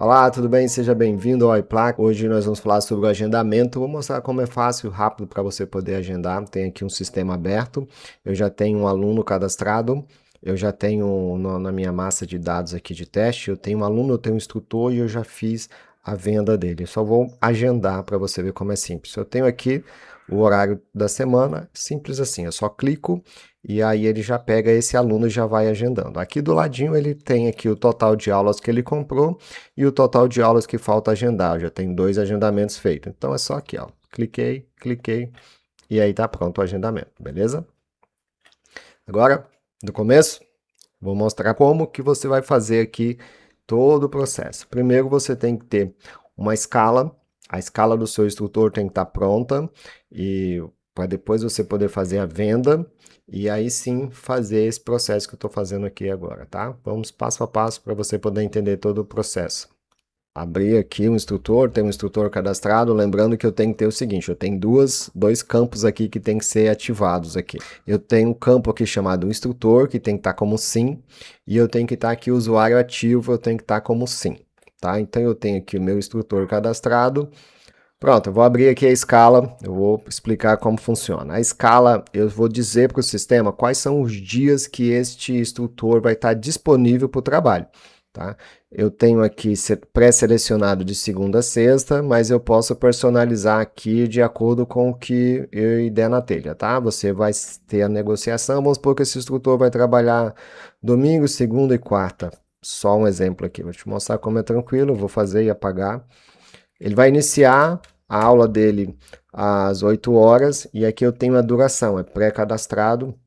Olá, tudo bem? Seja bem-vindo ao iPlac. Hoje nós vamos falar sobre o agendamento. Vou mostrar como é fácil e rápido para você poder agendar. Tem aqui um sistema aberto. Eu já tenho um aluno cadastrado. Eu já tenho na minha massa de dados aqui de teste. Eu tenho um aluno, eu tenho um instrutor e eu já fiz a venda dele. Eu só vou agendar para você ver como é simples. Eu tenho aqui o horário da semana, simples assim. Eu só clico e aí ele já pega esse aluno e já vai agendando. Aqui do ladinho ele tem aqui o total de aulas que ele comprou e o total de aulas que falta agendar. Eu já tenho 2 agendamentos feitos. Então é só aqui, ó. Cliquei e aí tá pronto o agendamento, beleza? Agora, do começo, vou mostrar como que você vai fazer aqui todo o processo. Primeiro você tem que ter uma escala, a escala do seu instrutor tem que estar pronta e para depois você poder fazer a venda e aí sim fazer esse processo que eu estou fazendo aqui agora, tá? Vamos passo a passo para você poder entender todo o processo. Abrir aqui um instrutor, tem um instrutor cadastrado, lembrando que eu tenho que ter o seguinte, eu tenho dois campos aqui que tem que ser ativados aqui. Eu tenho um campo aqui chamado instrutor, que tem que estar como sim, e eu tenho que estar aqui usuário ativo, eu tenho que estar como sim, tá? Então eu tenho aqui o meu instrutor cadastrado. Pronto, eu vou abrir aqui a escala, eu vou explicar como funciona. A escala, eu vou dizer para o sistema quais são os dias que este instrutor vai estar disponível para o trabalho. Tá? Eu tenho aqui pré-selecionado de segunda a sexta, mas eu posso personalizar aqui de acordo com o que eu der na telha, tá? Você vai ter a negociação, vamos supor que esse instrutor vai trabalhar domingo, segunda e quarta. Só um exemplo aqui, vou te mostrar como é tranquilo, vou fazer e apagar. Ele vai iniciar a aula dele às 8 horas e aqui eu tenho a duração, é pré-cadastrado.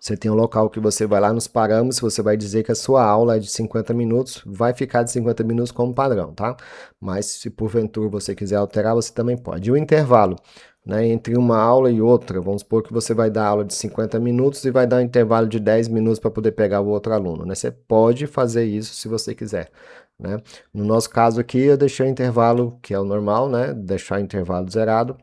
Você tem um local que você vai lá nos parâmetros, você vai dizer que a sua aula é de 50 minutos, vai ficar de 50 minutos como padrão, tá? Mas se porventura você quiser alterar, você também pode. E o intervalo, né, entre uma aula e outra, vamos supor que você vai dar aula de 50 minutos e vai dar um intervalo de 10 minutos para poder pegar o outro aluno, né? Você pode fazer isso se você quiser, né? No nosso caso aqui, eu deixei o intervalo, que é o normal, né? Deixar o intervalo zerado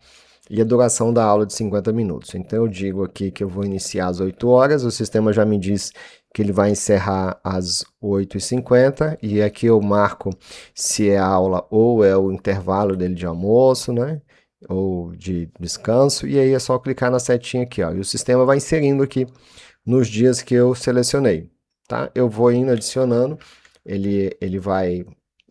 e a duração da aula de 50 minutos. Então eu digo aqui que eu vou iniciar às 8 horas, o sistema já me diz que ele vai encerrar às 8h50 e aqui eu marco se é aula ou é o intervalo dele de almoço, né? Ou de descanso, e aí é só clicar na setinha aqui, ó, e o sistema vai inserindo aqui nos dias que eu selecionei, tá? Eu vou indo adicionando, ele vai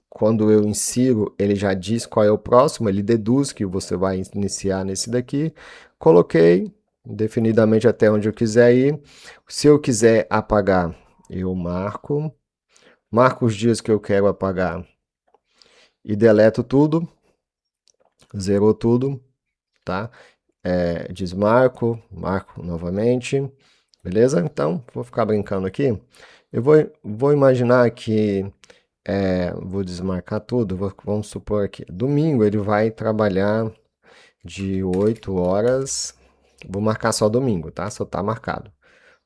quando eu insiro, ele já diz qual é o próximo, ele deduz que você vai iniciar nesse daqui. Coloquei definidamente até onde eu quiser ir. Se eu quiser apagar, eu marco os dias que eu quero apagar e deleto tudo, zerou tudo, tá? Marco novamente, beleza? Então, vou ficar brincando aqui. Eu vou imaginar que vou desmarcar tudo, vamos supor aqui, domingo ele vai trabalhar de 8 horas, vou marcar só domingo, tá? Só tá marcado.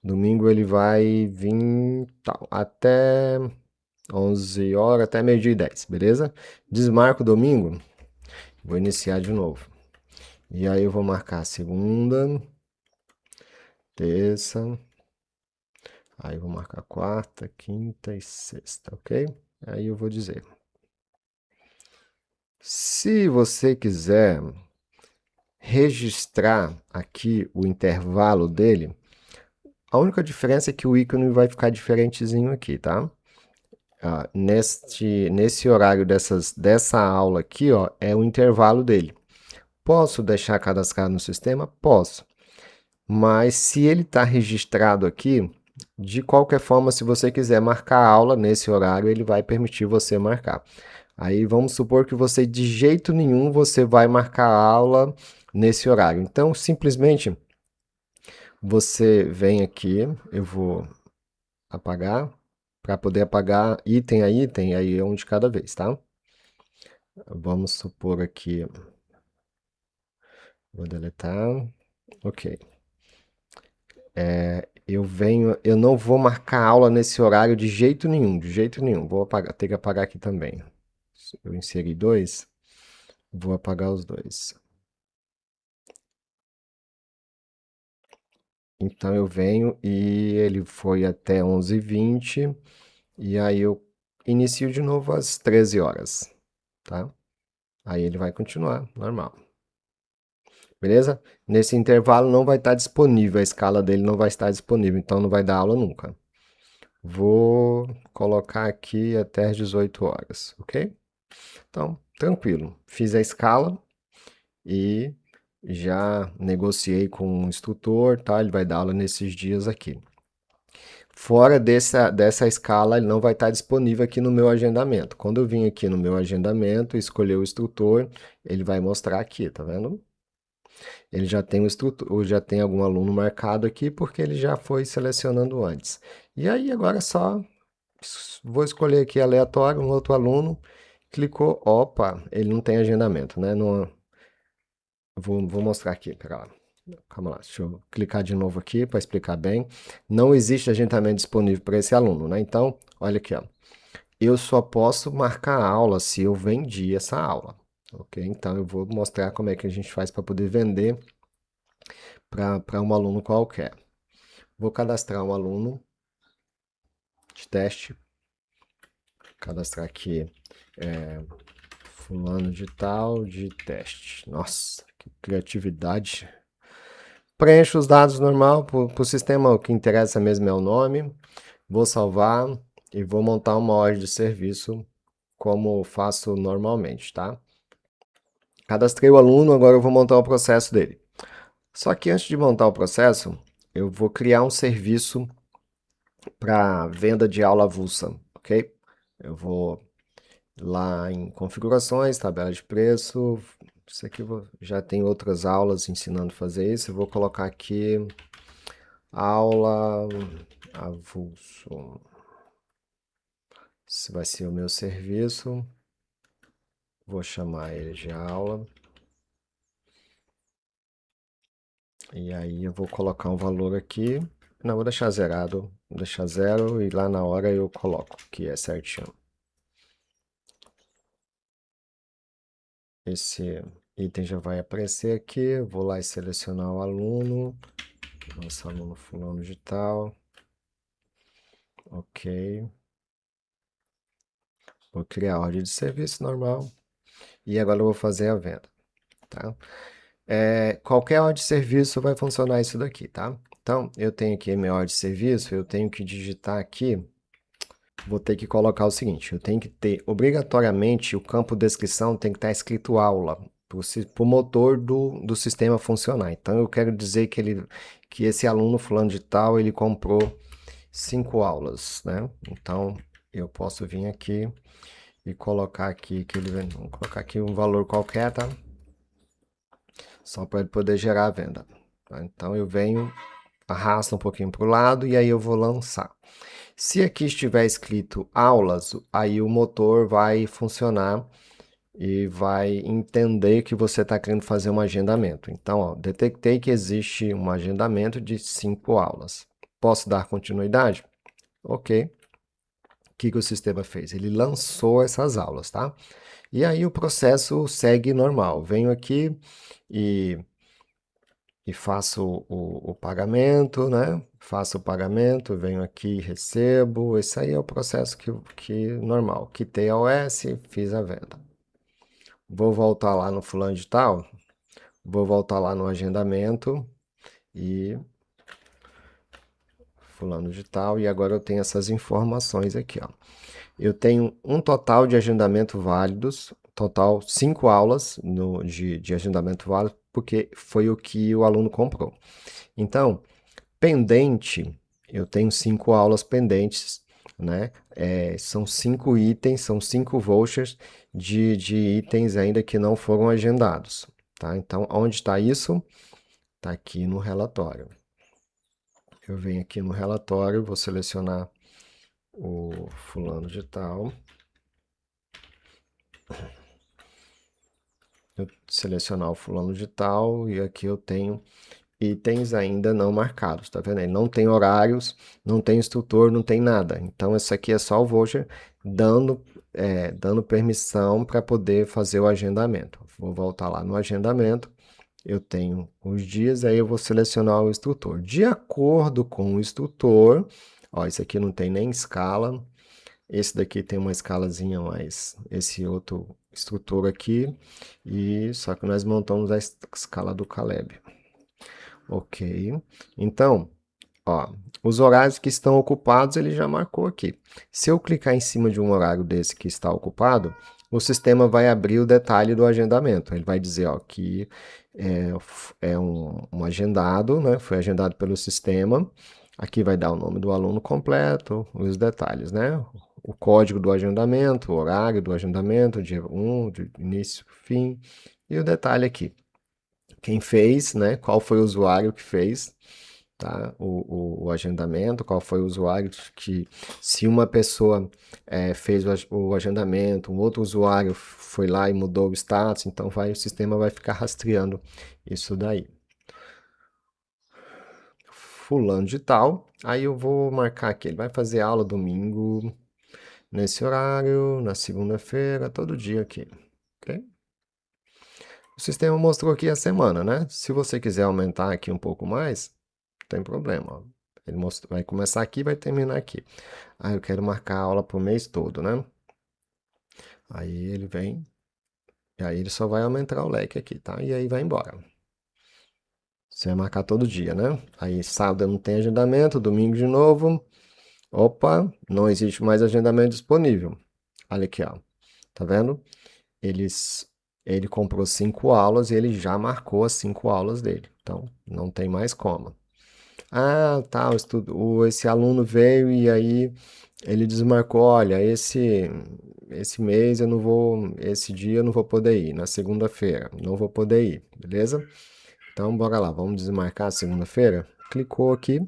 Domingo ele vai vir até 11 horas, até meio-dia e 10, beleza? Desmarco domingo, vou iniciar de novo. E aí eu vou marcar segunda, terça, aí eu vou marcar quarta, quinta e sexta, ok? Aí eu vou dizer. Se você quiser registrar aqui o intervalo dele, a única diferença é que o ícone vai ficar diferentezinho aqui, tá? Nesse horário dessa aula aqui, ó, é o intervalo dele. Posso deixar cadastrado no sistema? Posso. Mas se ele está registrado aqui, de qualquer forma, se você quiser marcar a aula nesse horário, ele vai permitir você marcar. Aí vamos supor que você de jeito nenhum você vai marcar a aula nesse horário. Então, simplesmente você vem aqui, eu vou apagar, para poder apagar item a item, aí é um de cada vez, tá? Vamos supor aqui, vou deletar, ok. Eu não vou marcar aula nesse horário de jeito nenhum, Vou apagar, ter que apagar aqui também. Eu inseri 2, vou apagar os 2. Então eu venho e ele foi até 11h20, e aí eu inicio de novo às 13 horas, tá? Aí ele vai continuar normal. Beleza? Nesse intervalo não vai estar disponível, a escala dele não vai estar disponível, então não vai dar aula nunca. Vou colocar aqui até as 18 horas, ok? Então, tranquilo. Fiz a escala e já negociei com o instrutor, tá? Ele vai dar aula nesses dias aqui. Fora dessa escala, ele não vai estar disponível aqui no meu agendamento. Quando eu vim aqui no meu agendamento, escolher o instrutor, ele vai mostrar aqui, tá vendo? Ele já tem o instrutor, já tem algum aluno marcado aqui porque ele já foi selecionando antes. E aí agora só vou escolher aqui aleatório um outro aluno, clicou, opa, ele não tem agendamento, né? Não, vou mostrar aqui, pera lá. Calma lá, deixa eu clicar de novo aqui para explicar bem. Não existe agendamento disponível para esse aluno, né? Então, olha aqui, ó. Eu só posso marcar a aula se eu vendi essa aula, ok? Então, eu vou mostrar como é que a gente faz para poder vender para um aluno qualquer. Vou cadastrar um aluno de teste. Cadastrar aqui fulano de tal de teste. Nossa, que criatividade. Preencho os dados normal para o sistema, o que interessa mesmo é o nome. Vou salvar e vou montar uma ordem de serviço como faço normalmente, tá? Cadastrei o aluno, agora eu vou montar o processo dele. Só que antes de montar o processo, eu vou criar um serviço para venda de aula avulsa, ok? Eu vou lá em configurações, tabela de preço. Isso aqui já tem outras aulas ensinando a fazer isso. Eu vou colocar aqui aula avulso. Esse vai ser o meu serviço. Vou chamar ele de aula. E aí eu vou colocar um valor aqui. Não, vou deixar zerado. Vou deixar zero e lá na hora eu coloco que é certinho. Esse item já vai aparecer aqui. Vou lá e selecionar o aluno. Nosso aluno fulano de tal. Ok. Vou criar a ordem de serviço normal. E agora eu vou fazer a venda, tá? Qualquer ordem de serviço vai funcionar isso daqui, tá? Então, eu tenho aqui minha ordem de serviço, eu tenho que digitar aqui, vou ter que colocar o seguinte, eu tenho que ter, obrigatoriamente, o campo descrição tem que estar escrito aula, para o motor do sistema funcionar. Então, eu quero dizer que esse aluno fulano de tal, ele comprou 5 aulas, né? Então, eu posso vir aqui e colocar aqui que ele vou colocar aqui um valor qualquer, tá? Só para ele poder gerar a venda. Tá? Então eu venho, arrasto um pouquinho para o lado e aí eu vou lançar. Se aqui estiver escrito aulas, aí o motor vai funcionar e vai entender que você está querendo fazer um agendamento. Então, ó, detectei que existe um agendamento de 5 aulas. Posso dar continuidade? Ok. O que o sistema fez? Ele lançou essas aulas, tá? E aí o processo segue normal. Venho aqui e faço o pagamento, né? Faço o pagamento, venho aqui, recebo. Esse aí é o processo que normal. Quitei a OS, fiz a venda. Vou voltar lá no fulano de tal, vou voltar lá no agendamento e fulano de tal, e agora eu tenho essas informações aqui, ó. Eu tenho um total de agendamento válidos, total 5 aulas de agendamento válido, porque foi o que o aluno comprou. Então, pendente, eu tenho 5 aulas pendentes, né? São 5 itens, são 5 vouchers de itens ainda que não foram agendados, tá? Então, onde está isso? Está aqui no relatório. Eu venho aqui no relatório, vou selecionar o fulano de tal. Eu selecionar o fulano de tal e aqui eu tenho itens ainda não marcados, tá vendo? Ele não tem horários, não tem instrutor, não tem nada. Então, isso aqui é só o voucher dando permissão para poder fazer o agendamento. Vou voltar lá no agendamento, eu tenho os dias, aí eu vou selecionar o instrutor. De acordo com o instrutor, ó, isso aqui não tem nem escala, Esse daqui tem uma escalazinha mais, esse outro estrutura aqui, e só que nós montamos a escala do Caleb. Ok, então, ó, os horários que estão ocupados ele já marcou aqui. Se eu clicar em cima de um horário desse que está ocupado, o sistema vai abrir o detalhe do agendamento. Ele vai dizer ó, que é um agendado, né? Foi agendado pelo sistema. Aqui vai dar o nome do aluno completo, os detalhes, né? O código do agendamento, o horário do agendamento, dia 1, de início, fim, e o detalhe aqui. Quem fez, né? Qual foi o usuário que fez, tá? O agendamento, qual foi o usuário que, se uma pessoa fez o agendamento, um outro usuário foi lá e mudou o status, então o sistema vai ficar rastreando isso daí. Fulano de tal, aí eu vou marcar aqui, ele vai fazer aula domingo, nesse horário, na segunda-feira, todo dia aqui, ok? O sistema mostrou aqui a semana, né? Se você quiser aumentar aqui um pouco mais, não tem problema, ó. Ele vai começar aqui e vai terminar aqui. Ah, eu quero marcar a aula para o mês todo, né? Aí ele vem, e aí ele só vai aumentar o leque aqui, tá? E aí vai embora. Você vai marcar todo dia, né? Aí sábado não tem agendamento, domingo de novo. Opa, não existe mais agendamento disponível. Olha aqui, ó. Tá vendo? Ele comprou 5 aulas e ele já marcou as 5 aulas dele. Então, não tem mais como. Ah, tá, esse aluno veio e aí ele desmarcou, olha, esse mês eu não vou, esse dia eu não vou poder ir, na segunda-feira, não vou poder ir, beleza? Então, bora lá, vamos desmarcar a segunda-feira? Clicou aqui,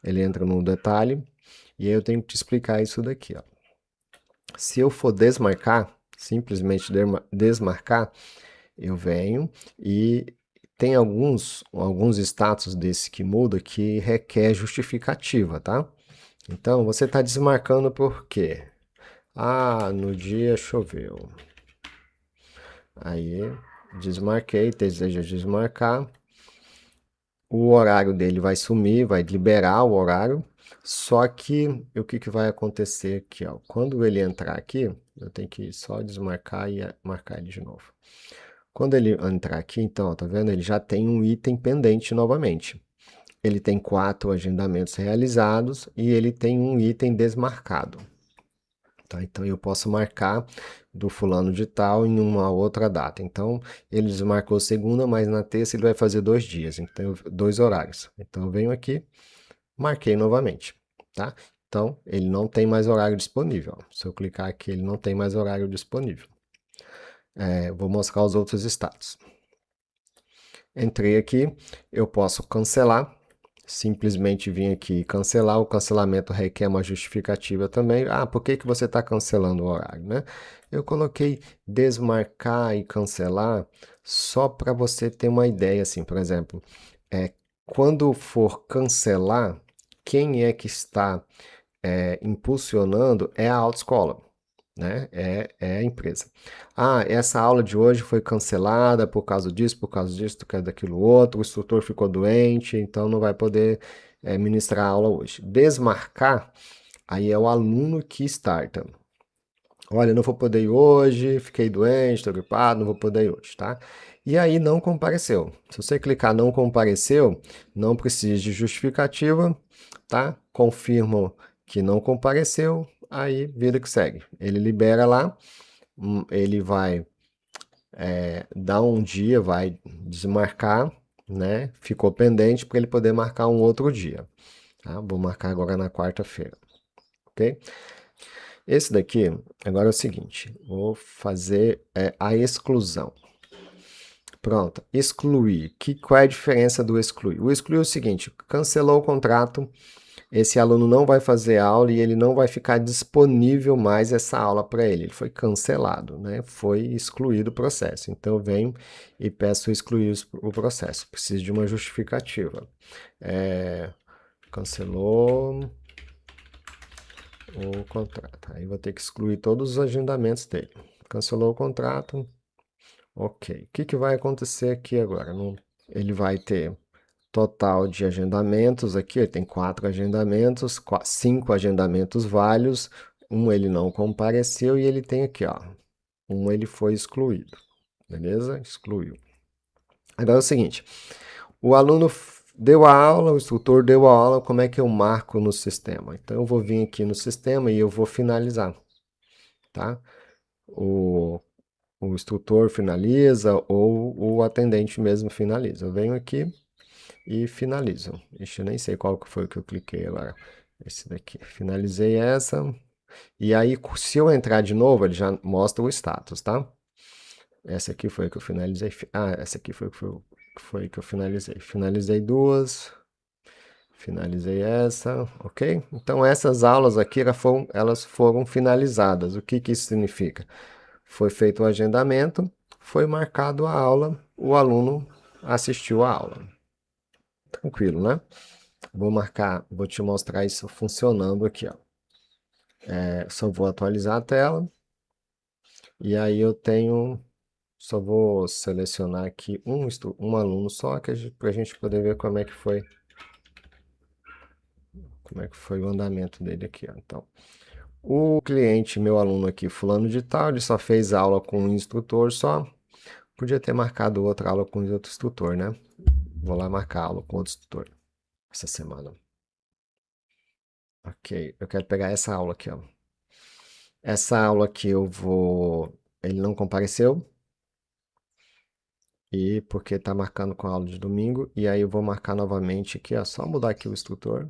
ele entra no detalhe, e aí eu tenho que te explicar isso daqui, ó. Se eu for desmarcar, simplesmente desmarcar, eu venho e tem alguns status desse que muda que requer justificativa, tá? Então, você está desmarcando por quê? Ah, no dia choveu. Aí, desmarquei, deseja desmarcar. O horário dele vai sumir, vai liberar o horário. Só que o que vai acontecer aqui, ó? Quando ele entrar aqui, eu tenho que só desmarcar e marcar ele de novo. Quando ele entrar aqui, então, ó, tá vendo? Ele já tem um item pendente novamente. Ele tem 4 agendamentos realizados e ele tem um item desmarcado. Tá? Então eu posso marcar do fulano de tal em uma outra data. Então ele desmarcou segunda, mas na terça ele vai fazer 2 dias, então 2 horários. Então eu venho aqui, marquei novamente, tá? Então ele não tem mais horário disponível. Se eu clicar aqui, ele não tem mais horário disponível. Vou mostrar os outros status. Entrei aqui, eu posso cancelar, simplesmente vim aqui cancelar. O cancelamento requer uma justificativa também. Ah, por que você está cancelando o horário, né? Eu coloquei desmarcar e cancelar só para você ter uma ideia, assim, por exemplo, quando for cancelar, quem é que está impulsionando é a autoescola, né? É a empresa. Ah, essa aula de hoje foi cancelada por causa disso, por causa daquilo outro, o instrutor ficou doente, então não vai poder ministrar a aula hoje. Desmarcar, aí é o aluno que starta. Olha, não vou poder ir hoje, fiquei doente, estou gripado, não vou poder ir hoje, tá? E aí não compareceu. Se você clicar não compareceu, não precisa de justificativa, tá? Confirmo que não compareceu, aí vida que segue. Ele libera lá, ele vai dar um dia, vai desmarcar, né? Ficou pendente para ele poder marcar um outro dia, tá? Vou marcar agora na quarta-feira, ok? Esse daqui, agora é o seguinte, vou fazer a exclusão. Pronto, excluir. Qual é a diferença do excluir? O excluir é o seguinte, cancelou o contrato, esse aluno não vai fazer aula e ele não vai ficar disponível mais essa aula para ele. Ele foi cancelado, né? Foi excluído o processo. Então eu venho e peço excluir o processo. Preciso de uma justificativa. Cancelou o contrato. Aí vou ter que excluir todos os agendamentos dele. Cancelou o contrato. Ok. O que vai acontecer aqui agora? Ele vai ter total de agendamentos aqui, ele tem 4 agendamentos, 5 agendamentos válidos, Um ele não compareceu e ele tem aqui, ó. Um ele foi excluído. Beleza? Excluiu. Agora é o seguinte, o aluno deu a aula, o instrutor deu a aula, como é que eu marco no sistema? Então eu vou vir aqui no sistema e eu vou finalizar, tá? O, o instrutor finaliza ou o atendente mesmo finaliza. Eu venho aqui e finalizo. Ixi, eu nem sei qual que foi que eu cliquei agora. Esse daqui. Finalizei essa. E aí, se eu entrar de novo, ele já mostra o status, tá? Essa aqui foi que eu finalizei. Ah, essa aqui foi que eu finalizei. Finalizei duas. Finalizei essa, ok? Então essas aulas aqui elas foram finalizadas. O que que isso significa? Foi feito o agendamento, foi marcado a aula, o aluno assistiu a aula. Tranquilo, né? Vou te mostrar isso funcionando aqui, ó. Só vou atualizar a tela. E aí eu tenho, só vou selecionar aqui um aluno só, para a gente poder ver como é que foi o andamento dele aqui, ó. Então, o cliente, meu aluno aqui, fulano de tal, ele só fez aula com um instrutor só. Podia ter marcado outra aula com outro instrutor, né? Vou lá marcar aula com outro instrutor essa semana. Ok, eu quero pegar essa aula aqui, ó. Essa aula aqui eu vou... Ele não compareceu. E porque tá marcando com a aula de domingo. E aí eu vou marcar novamente aqui, ó. Só mudar aqui o instrutor.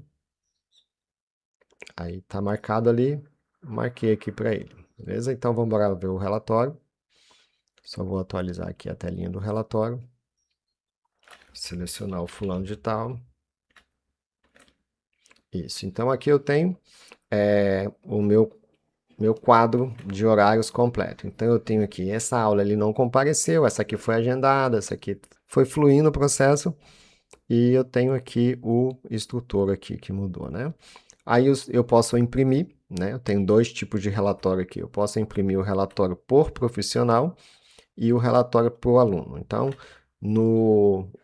Aí tá marcado ali. Marquei aqui para ele. Beleza? Então vamos embora ver o relatório. Só vou atualizar aqui a telinha do relatório. Selecionar o fulano de tal. Isso. Então aqui eu tenho o meu quadro de horários completo. Então eu tenho aqui essa aula ele não compareceu, essa aqui foi agendada, essa aqui foi fluindo o processo e eu tenho aqui o instrutor aqui que mudou, né? Aí eu posso imprimir, né? Eu tenho dois tipos de relatório aqui. Eu posso imprimir o relatório por profissional e o relatório para o aluno. Então,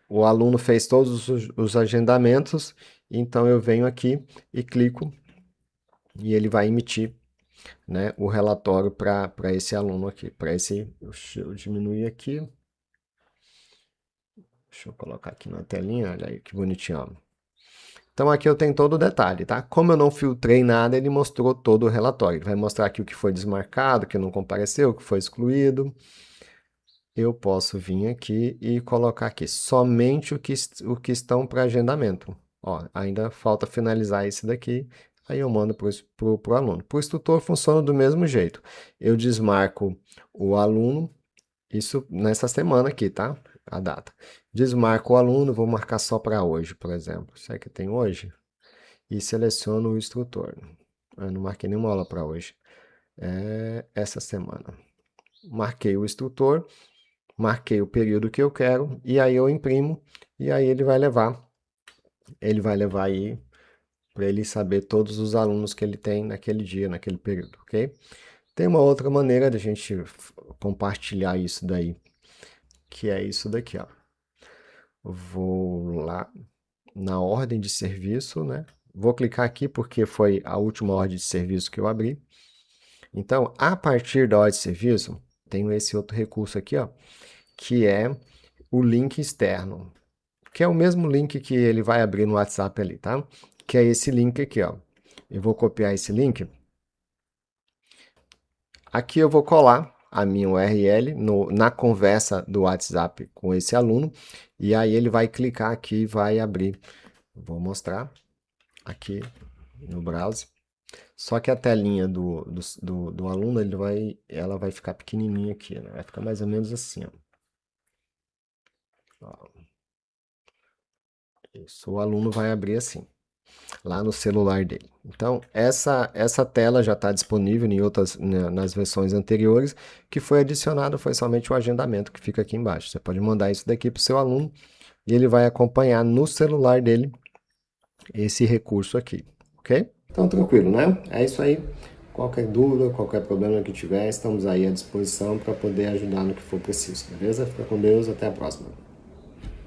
o aluno fez todos os agendamentos, então eu venho aqui e clico e ele vai emitir, né, o relatório para esse aluno aqui. Deixa eu diminuir aqui. Deixa eu colocar aqui na telinha, olha aí que bonitinho. Ó. Então aqui eu tenho todo o detalhe, tá? Como eu não filtrei nada, ele mostrou todo o relatório. Ele vai mostrar aqui o que foi desmarcado, o que não compareceu, o que foi excluído. Eu posso vir aqui e colocar aqui somente o que estão para agendamento. Ó, ainda falta finalizar esse daqui, aí eu mando para o aluno. Para o instrutor funciona do mesmo jeito. Eu desmarco o aluno, isso nessa semana aqui, tá? A data. Desmarco o aluno, vou marcar só para hoje, por exemplo. Será que tem hoje? E seleciono o instrutor. Eu não marquei nenhuma aula para hoje. É essa semana. Marquei o instrutor, marquei o período que eu quero e aí eu imprimo e aí ele vai levar aí para ele saber todos os alunos que ele tem naquele dia, naquele período, ok? Tem uma outra maneira de a gente compartilhar isso daí, que é isso daqui, ó. Vou lá na ordem de serviço, né? Vou clicar aqui porque foi a última ordem de serviço que eu abri. Então, a partir da ordem de serviço, tenho esse outro recurso aqui, ó, que é o link externo, que é o mesmo link que ele vai abrir no WhatsApp ali, tá? Que é esse link aqui, ó. Eu vou copiar esse link. Aqui eu vou colar a minha URL na conversa do WhatsApp com esse aluno e aí ele vai clicar aqui e vai abrir. Vou mostrar aqui no browser. Só que a telinha do aluno ela vai ficar pequenininha aqui, né? Vai ficar mais ou menos assim, ó. Isso, o aluno vai abrir assim, lá no celular dele. Então, essa tela já está disponível em outras, né, nas versões anteriores, que foi adicionado foi somente o agendamento que fica aqui embaixo. Você pode mandar isso daqui para o seu aluno e ele vai acompanhar no celular dele esse recurso aqui, ok? Então, tranquilo, né? É isso aí. Qualquer dúvida, qualquer problema que tiver, estamos aí à disposição para poder ajudar no que for preciso, beleza? Fica com Deus, até a próxima.